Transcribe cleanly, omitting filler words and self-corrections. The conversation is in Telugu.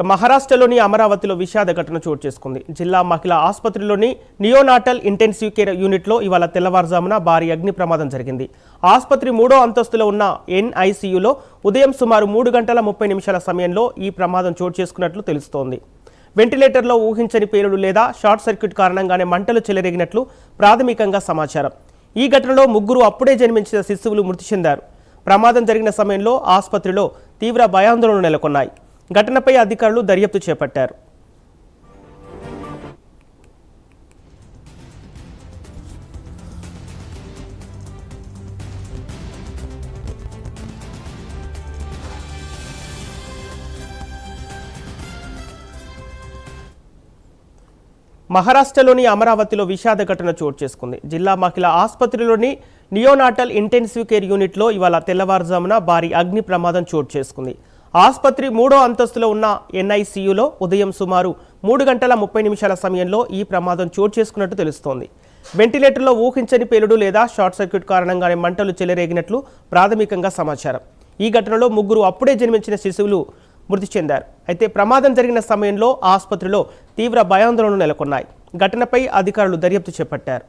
మహారాష్ట్రలోని అమరావతిలో విషాద ఘటన చోటు చేసుకుంది. జిల్లా మహిళా ఆసుపత్రిలోని నియోనాటల్ ఇంటెన్సివ్ కేర్ యూనిట్లో ఇవాళ తెల్లవారుజామున భారీ అగ్ని ప్రమాదం జరిగింది. ఆసుపత్రి 3వ అంతస్తులో ఉన్న NICUలో ఉదయం సుమారు 3 గంటల 30 నిమిషాల సమయంలో ఈ ప్రమాదం చోటు చేసుకున్నట్లు తెలుస్తోంది. వెంటిలేటర్లో ఊహించని పేలుడు లేదా షార్ట్ సర్క్యూట్ కారణంగానే మంటలు చెలరేగినట్లు ప్రాథమికంగా సమాచారం. ఈ ఘటనలో 3 అప్పుడే జన్మించిన శిశువులు మృతి చెందారు. ప్రమాదం జరిగిన సమయంలో ఆసుపత్రిలో తీవ్ర భయాందోళనలు నెలకొన్నాయి. ఘటనపై అధికారులు దర్యాప్తు చేపట్టారు. మహారాష్ట్రలోని అమరావతిలో విషాద ఘటన చోటు చేసుకుంది. జిల్లా మహిళా ఆసుపత్రిలోని నియోనాటల్ ఇంటెన్సివ్ కేర్ యూనిట్లో ఇవాళ తెల్లవారుజామున భారీ అగ్ని ప్రమాదం చోటు చేసుకుంది. ఆసుపత్రి 3వ అంతస్తులో ఉన్న NICUలో ఉదయం సుమారు 3 గంటల 30 నిమిషాల సమయంలో ఈ ప్రమాదం చోటు చేసుకున్నట్టు తెలుస్తోంది. వెంటిలేటర్లో ఊహించని పేలుడు లేదా షార్ట్ సర్క్యూట్ కారణంగానే మంటలు చెలరేగినట్లు ప్రాథమికంగా సమాచారం. ఈ ఘటనలో 3 అప్పుడే జన్మించిన శిశువులు మృతి చెందారు. అయితే ప్రమాదం జరిగిన సమయంలో ఆసుపత్రిలో తీవ్ర భయాందోళనలు నెలకొన్నాయి. ఘటనపై అధికారులు దర్యాప్తు చేపట్టారు.